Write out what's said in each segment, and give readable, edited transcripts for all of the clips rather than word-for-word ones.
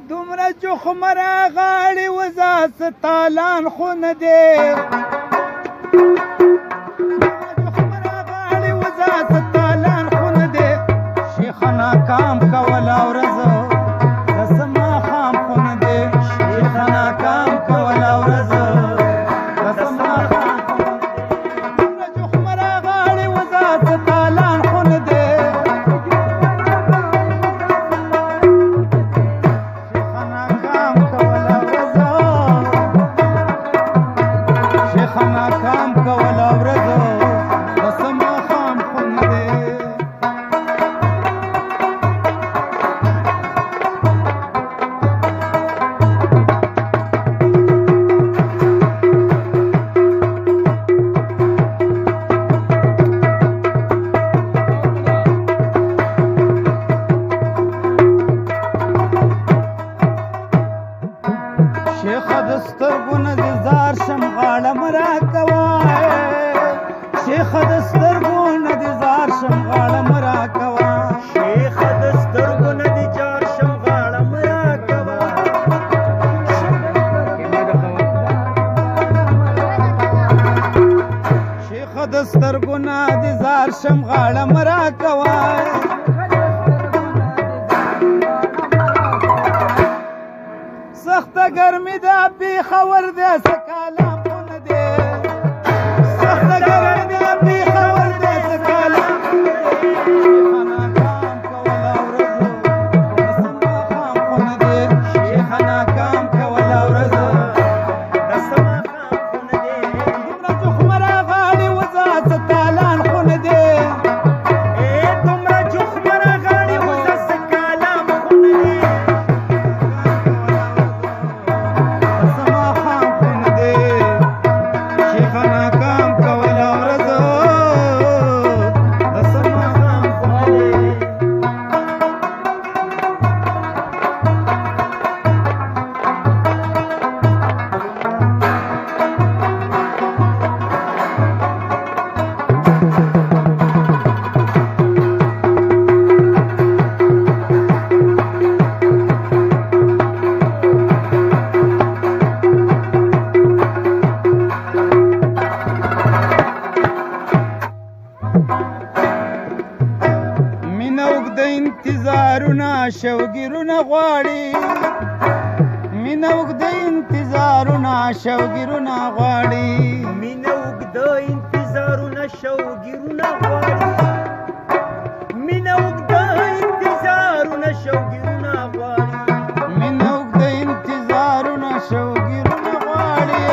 دومره جخم راغاړې وزه ستالان خو نه دی ناکام کوله ورځ د سما خام خو نه دی شیخ ناکام کوله ورځ د سما خام خو نه دی دومره جخم راغاړې وزه ستالان خو نه دی شیخ ناکام کوله ورځ شیخ ناکام کوله ورځ د سما خام خو نه دی شیخ د سترګو نه دې زار شم غاړه مه راکوه شیخ د سترګو نه دې زار شم غاړه مه راکوه شیخ د سترګو نه دې جار شم غاړه مه راکوه شیخ د سترګو نه دې زار شم غاړه مه راکوه سخته ګرمي ده پېښور دی څه کالام خو نه دی سخته ګرمي ده پېښور دی څه کالام خو نه دی شیخ ناکام کوله ورځ د سما خام خو نه دی شیخ ناکام کوله ورځ د سما خام خو نه دی دومره جخم راغاړې وزه څه تالان خو نه دی دومره جخم راغاړې وزه څه کالام خو نه دی انتظارونه شوګیرونه غواړي مینه اوږده انتظارونه شوګیرونه غواړي مینه اوږده انتظارونه شوګیرونه غواړي مینه اوږده انتظارونه شوګیرونه غواړي مینه اوږده انتظارونه شوګیرونه غواړي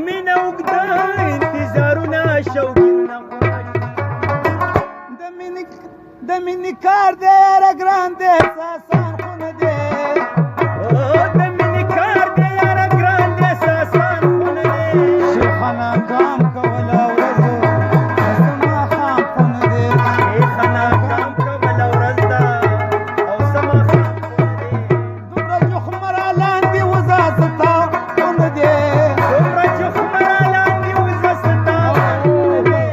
مینه اوږده انتظارونه شوګیرونه غواړي د مینې کار دی یاره ګران دی اساسان خو نه دی د مینې کار دی یاره ګران دی اساسان خو نه دی شیخ ناکام کوله ورځ د سما خام خو نه دی شیخ ناکام کوله ورځ ده او سما خام خو نه دی دومره جخم را لاندې وزه ستا خو نه دی دومره جخم را لاندې وزه ستا خو نه دی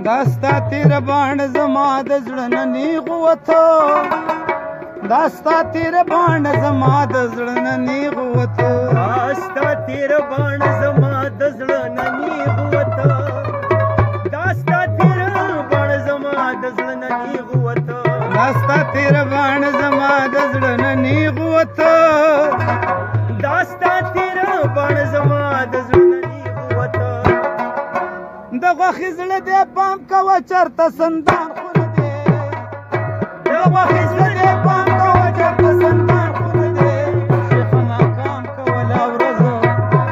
داستا تیر باڼ زما د زړه نه نیغ وته داستا تیر باڼ زما د زړه نه نیغ وته داستا تیر باڼ زما د زړه نه نیغ وته داستا تیر باڼ زما د زړه نه نیغ وته داستا تیر باڼ زما د زړه نه نیغ وته داستا تیر باڼ زما د زړه نه نیغ وته د غوښې زړه دې پام کوه چرته سندان خونه دی د غوښې زړه دې پام کوه چرته سندان خونه دی شیخه ناکام کوله ورځو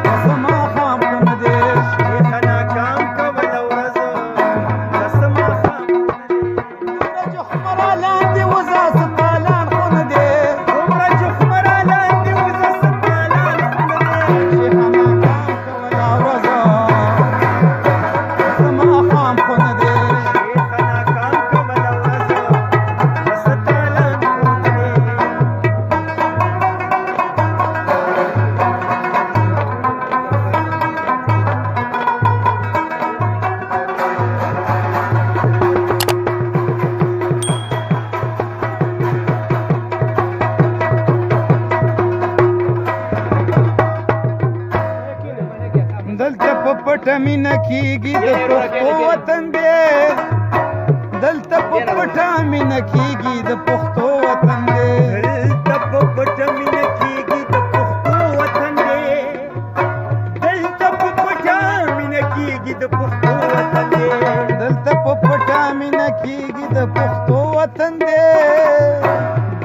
قسم ماښام خونه دی شیخه ناکام کوله ورځو قسم ماښام خونه دی دومره چې خمره لاندې وځه سپالان خونه دی دومره چې خمره لاندې وځه سپالان خونه دی شیخه ناکام کوله ورځو قسم ماښام خونه دی شیخه ناکام کوله ورځو سپالان خونه دی دلته په پټه مینه کېږي د پښتو وطن دی دلته په پټه مینه کېږي د پښتو وطن دی دلته په پټه مینه کېږي د پښتو وطن دی دلته په پټه مینه کېږي د پښتو وطن دی دلته په پټه مینه کېږي د پښتو وطن دی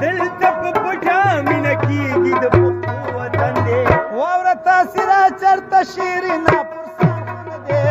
دلته په پټه مینه کېږي د پښتو وطن دی واوره تاسې را چرته شیرینه پرسان خونه دی